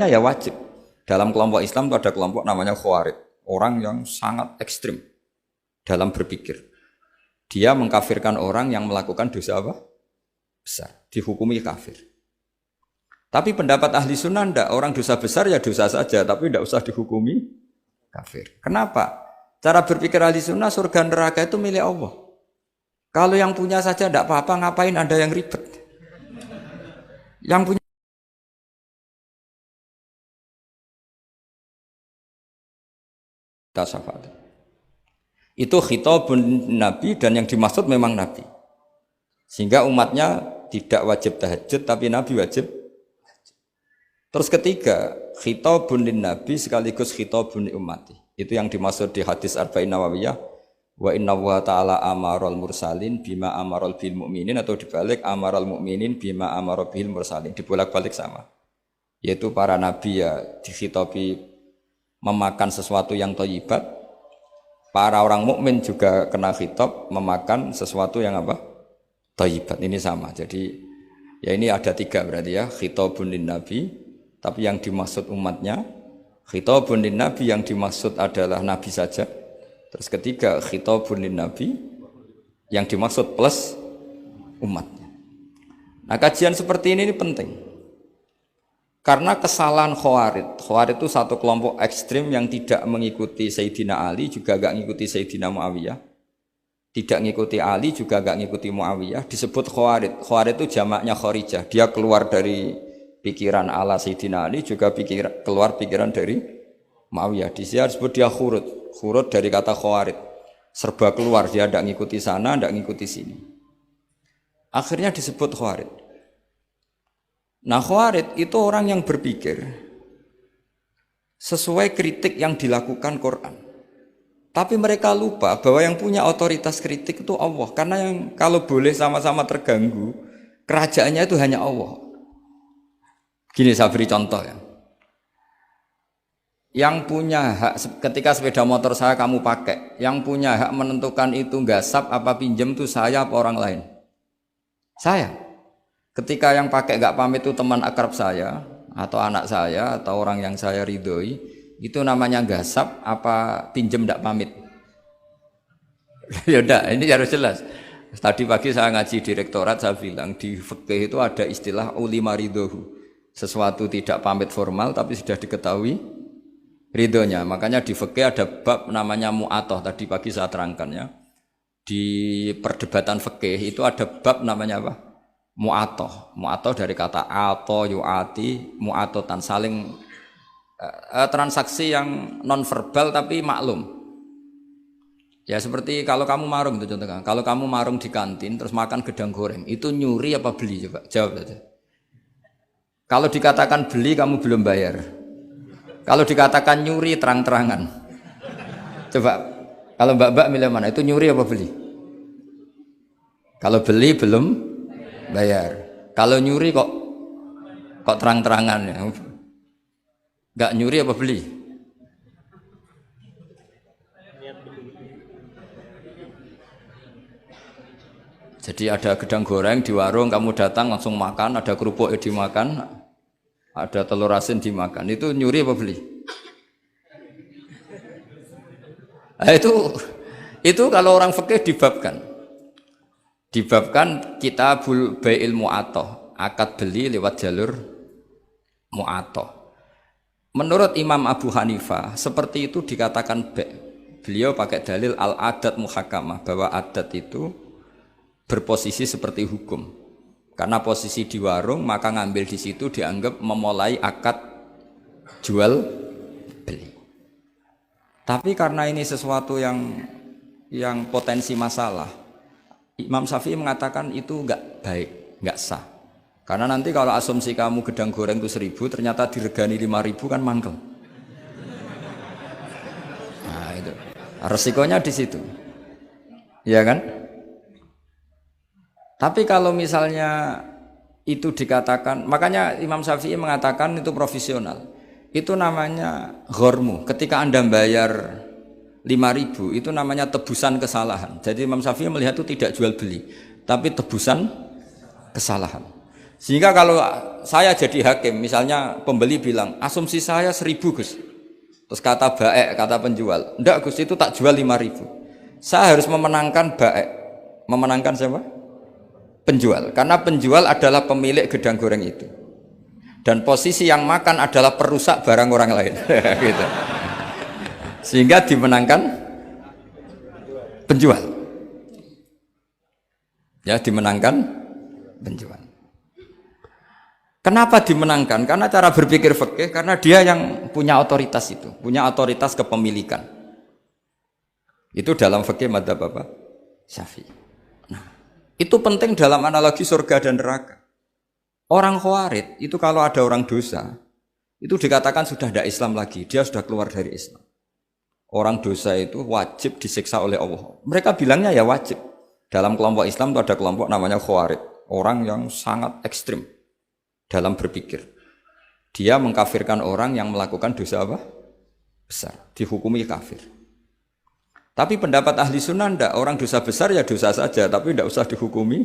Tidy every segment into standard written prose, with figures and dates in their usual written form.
Ya wajib. Dalam kelompok Islam itu ada kelompok namanya Khawarij. Orang yang sangat ekstrim dalam berpikir. Dia mengkafirkan orang yang melakukan dosa apa? Besar. Dihukumi kafir. Tapi pendapat ahli sunnah enggak. Orang dosa besar ya dosa saja. Tapi enggak usah dihukumi kafir. Kenapa? Cara berpikir ahli sunnah surga neraka itu milik Allah. Kalau yang punya saja enggak apa-apa, ngapain Anda yang ribet? Yang punya syafaat. Itu khitabun Nabi dan yang dimaksud memang Nabi. Sehingga umatnya tidak wajib tahajud tapi Nabi wajib. Terus ketiga, khitabun Nabi sekaligus khitabun ummati. Itu yang dimaksud di hadis Arba'in Nawawiyah. Wa inna wa ta'ala amarul mursalin bima amarul bil mu'minin, atau dibalik amarul mu'minin bima amarul bil mursalin. Dibolak-balik sama. Yaitu para nabi ya dikhitabi memakan sesuatu yang thayyibat. Para orang mukmin juga kena khitab memakan sesuatu yang apa? Thayyibat. Ini sama. Jadi ya ini ada tiga berarti ya. Khitabun lin nabi, tapi yang dimaksud umatnya. Khitabun lin nabi yang dimaksud adalah nabi saja. Terus ketiga khitabun lin nabi yang dimaksud plus umatnya. Nah, kajian seperti ini penting. Karena kesalahan Khawarij itu satu kelompok ekstrim yang tidak mengikuti Sayyidina Ali, juga gak mengikuti Sayyidina Muawiyah. Tidak mengikuti Ali, juga gak mengikuti Muawiyah. Disebut Khawarij. Khawarij itu jamaknya Kharijah. Dia keluar dari pikiran ala Sayyidina Ali, juga keluar pikiran dari Muawiyah. Di sini disebut dia khurud. Khurud dari kata Khawarij. Serba keluar, dia tidak mengikuti sana, tidak mengikuti sini. Akhirnya disebut Khawarij. Nah, Khawarij itu orang yang berpikir sesuai kritik yang dilakukan Quran. Tapi mereka lupa bahwa yang punya otoritas kritik itu Allah. Karena yang kalau boleh sama-sama terganggu, kerajaannya itu hanya Allah. Gini saya beri contoh ya. Yang punya hak ketika sepeda motor saya kamu pakai, yang punya hak menentukan itu gasap apa pinjam itu saya apa orang lain? Saya. Ketika yang pakai gak pamit itu teman akrab saya atau anak saya atau orang yang saya ridhoi, itu namanya gasap apa pinjem gak pamit? Ya udah, ini harus jelas. Tadi pagi saya ngaji direktorat, saya bilang di fikih itu ada istilah ulima ridhohu. Sesuatu tidak pamit formal tapi sudah diketahui ridhonya. Makanya di fikih ada bab namanya mu'atoh. Tadi pagi saya terangkan ya. Di perdebatan fikih itu ada bab namanya apa? Mu'atoh. Mu'atoh dari kata ato yu'ati mu'atotan, saling transaksi yang non verbal tapi maklum. Ya seperti kalau kamu marung itu contohnya. Kalau kamu marung di kantin terus makan gedang goreng, itu nyuri apa beli? Coba jawab saja. Kalau dikatakan beli kamu belum bayar. Kalau dikatakan nyuri terang-terangan. Coba kalau mbak-mbak milih mana? Itu nyuri apa beli? Kalau beli belum bayar. Kalau nyuri kok terang-terangan ya. Enggak nyuri apa beli? Jadi ada gedang goreng di warung, kamu datang langsung makan, ada kerupuk dimakan, ada telur asin dimakan. Itu nyuri apa beli? Nah, itu kalau orang fikih dibabkan kitabul bai'il mu'atoh, akad beli lewat jalur mu'atoh. Menurut Imam Abu Hanifah seperti itu dikatakan beliau pakai dalil al-adat muhakamah, bahwa adat itu berposisi seperti hukum. Karena posisi di warung, maka ngambil di situ dianggap memulai akad jual beli. Tapi karena ini sesuatu yang potensi masalah, Imam Syafi'i mengatakan itu enggak baik, enggak sah. Karena nanti kalau asumsi kamu gedang goreng itu 1.000, ternyata diregani 5.000 kan mangkel. Nah itu resikonya di situ, ya kan? Tapi kalau misalnya itu dikatakan, makanya Imam Syafi'i mengatakan itu profesional. Itu namanya ghormu. Ketika Anda bayar 5.000 itu namanya tebusan kesalahan. Jadi Imam Syafi'i melihat itu tidak jual beli, tapi tebusan kesalahan. Sehingga kalau saya jadi hakim, misalnya pembeli bilang, asumsi saya 1.000 Gus. Terus kata baek, kata penjual, enggak Gus itu tak jual 5.000. Saya harus memenangkan baek. Memenangkan siapa? Penjual. Karena penjual adalah pemilik gedang goreng itu. Dan posisi yang makan adalah perusak barang orang lain. Gitu. Sehingga dimenangkan penjual. Ya, dimenangkan penjual. Kenapa dimenangkan? Karena cara berpikir fikih, karena dia yang punya otoritas itu, punya otoritas kepemilikan. Itu dalam fikih madzhab apa? Syafi'i. Nah, itu penting dalam analogi surga dan neraka. Orang Khawarij itu kalau ada orang dosa, itu dikatakan sudah tidak Islam lagi, dia sudah keluar dari Islam. Orang dosa itu wajib disiksa oleh Allah. Mereka bilangnya ya wajib. Dalam kelompok Islam itu ada kelompok namanya Khawarij, orang yang sangat ekstrim dalam berpikir. Dia mengkafirkan orang yang melakukan dosa apa? Besar, dihukumi kafir. Tapi pendapat ahli sunnah enggak, orang dosa besar ya dosa saja, tapi enggak usah dihukumi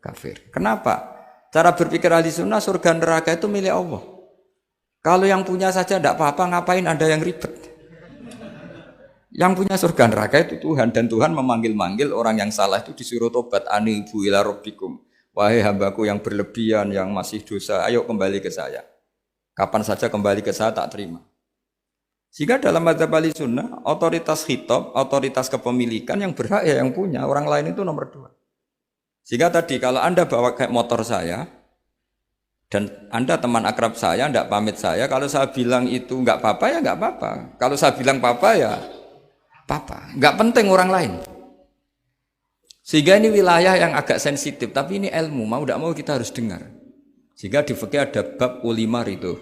kafir. Kenapa? Cara berpikir ahli sunnah, surga neraka itu milik Allah. Kalau yang punya saja enggak apa-apa, ngapain Anda yang ribet? Yang punya surga neraka itu Tuhan, dan Tuhan memanggil-manggil orang yang salah itu disuruh tobat, anibu ila rabbikum. Wahai hambaku yang berlebihan, yang masih dosa, ayo kembali ke saya. Kapan saja kembali ke saya tak terima. Sehingga dalam madzhab ahli sunnah, otoritas khitab, otoritas kepemilikan yang berhak ya yang punya, orang lain itu nomor 2. Sehingga tadi kalau Anda bawa kayak motor saya, dan Anda teman akrab saya, tidak pamit saya, kalau saya bilang itu enggak apa-apa ya enggak apa-apa. Kalau saya bilang apa-apa ya apa-apa. Enggak penting orang lain. Sehingga ini wilayah yang agak sensitif, tapi ini ilmu, mau tidak mau kita harus dengar. Sehingga di fikih ada bab ulima ridho.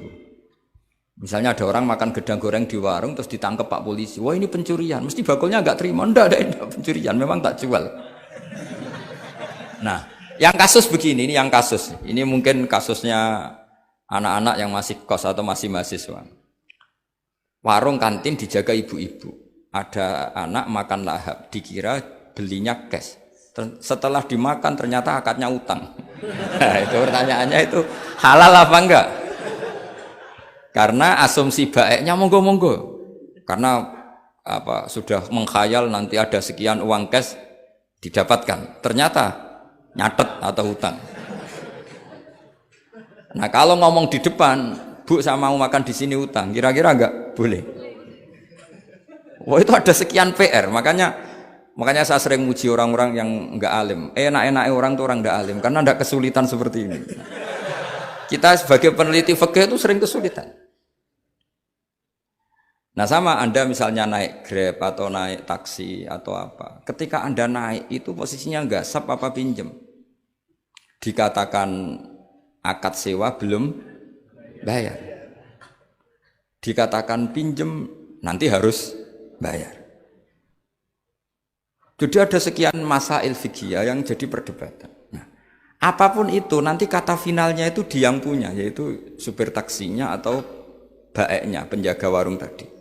Misalnya ada orang makan gedang goreng di warung, terus ditangkap Pak Polisi. Wah ini pencurian, mesti bakulnya enggak terima. Enggak ada pencurian, memang tak jual. Nah, yang kasus begini, ini yang kasus. Ini mungkin kasusnya anak-anak yang masih kos atau masih mahasiswa. Warung kantin dijaga ibu-ibu. Ada anak makan lahap, dikira belinya cash. Setelah dimakan ternyata akadnya utang. Nah, itu pertanyaannya itu halal apa enggak? Karena asumsi baiknya monggo-monggo. Karena apa sudah mengkhayal nanti ada sekian uang cash didapatkan. Ternyata nyatet atau hutang. Nah kalau ngomong di depan, Bu saya mau makan di sini hutang, kira-kira enggak boleh. Wah itu ada sekian PR, makanya saya sering muji orang-orang yang enggak alim. Enak-enaknya orang tuh orang enggak alim, karena enggak kesulitan seperti ini. Kita sebagai peneliti fikih itu sering kesulitan. Nah sama Anda misalnya naik Grab atau naik taksi atau apa, ketika Anda naik itu posisinya gasap apa pinjem, dikatakan akad sewa belum bayar, dikatakan pinjem nanti harus bayar. Jadi ada sekian masail fikih yang jadi perdebatan. Nah, apapun itu nanti kata finalnya itu dia yang punya, yaitu supir taksinya atau baeknya, penjaga warung tadi.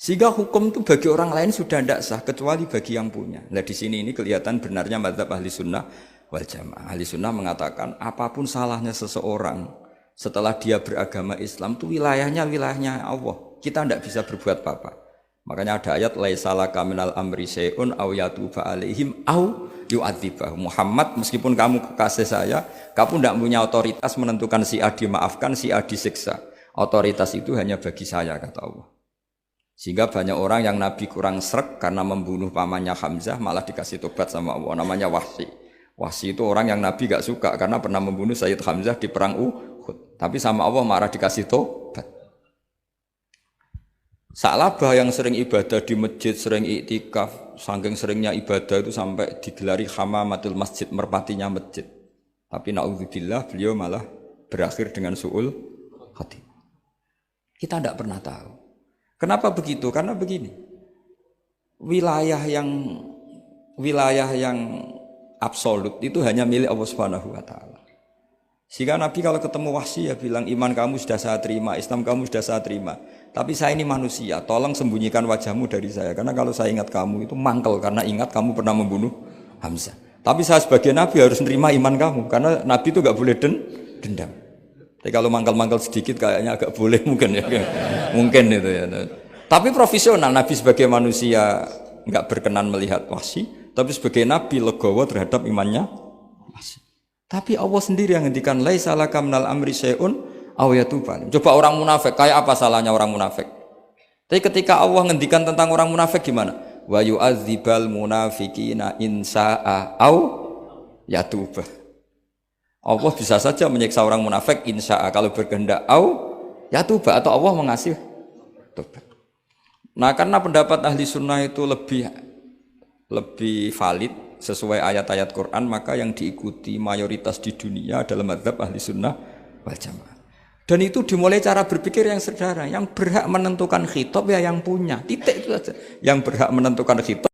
Sehingga hukum itu bagi orang lain sudah tidak sah kecuali bagi yang punya. Nah di sini ini kelihatan benarnya madzhab ahli sunnah wal jamaah. Ahli sunnah mengatakan apapun salahnya seseorang setelah dia beragama Islam itu wilayahnya Allah. Kita tidak bisa berbuat apa-apa. Makanya ada ayat laisa laka minal amri syai'un aw yatuba alaihim aw yu'adzibah. Muhammad meskipun kamu kekasih saya, kamu tidak punya otoritas menentukan si A dimaafkan, si A disiksa. Otoritas itu hanya bagi saya kata Allah. Sehingga banyak orang yang Nabi kurang srek karena membunuh pamannya Hamzah malah dikasih tobat sama Allah, namanya Wahsy. Wahsy itu orang yang Nabi gak suka karena pernah membunuh Sayyid Hamzah di perang Uhud. Tapi sama Allah marah dikasih tobat. Sa'labah yang sering ibadah di masjid, sering iktikaf, saking seringnya ibadah itu sampai digelari hamamatul masjid, merpatinya masjid. Tapi na'udzubillah beliau malah berakhir dengan su'ul khatimah. Kita tidak pernah tahu. Kenapa begitu? Karena begini, wilayah yang absolut itu hanya milik Allah Subhanahu wa taala. Sehingga Nabi kalau ketemu Wahsy ya bilang iman kamu sudah saya terima, Islam kamu sudah saya terima. Tapi saya ini manusia, tolong sembunyikan wajahmu dari saya. Karena kalau saya ingat kamu itu mangkel karena ingat kamu pernah membunuh Hamzah. Tapi saya sebagai Nabi harus nerima iman kamu, karena Nabi itu nggak boleh dendam. Tapi kalau mangkal-mangkal sedikit kayaknya agak boleh mungkin ya, mungkin itu ya. Tapi profesional, Nabi sebagai manusia nggak berkenan melihat wahsi, tapi sebagai Nabi legowo terhadap imannya wahsi. Tapi Allah sendiri yang ngendikan laisa laka minal amri syai'un aw yatuba. Coba orang munafik, kayak apa salahnya orang munafik? Tapi ketika Allah ngendikan tentang orang munafik gimana? Wa yu'adzibal munafiqina in sa'a aw yatuba. Allah bisa saja menyiksa orang munafik insya'a kalau berkehendak aw yatuba, atau Allah mengasih tobat. Nah, karena pendapat ahli sunnah itu lebih valid sesuai ayat-ayat Quran, maka yang diikuti mayoritas di dunia adalah mazhab ahli sunnah wal jamaah. Dan itu dimulai cara berpikir yang sederhana. Yang berhak menentukan khitab ya yang punya, titik itu saja. Yang berhak menentukan khitab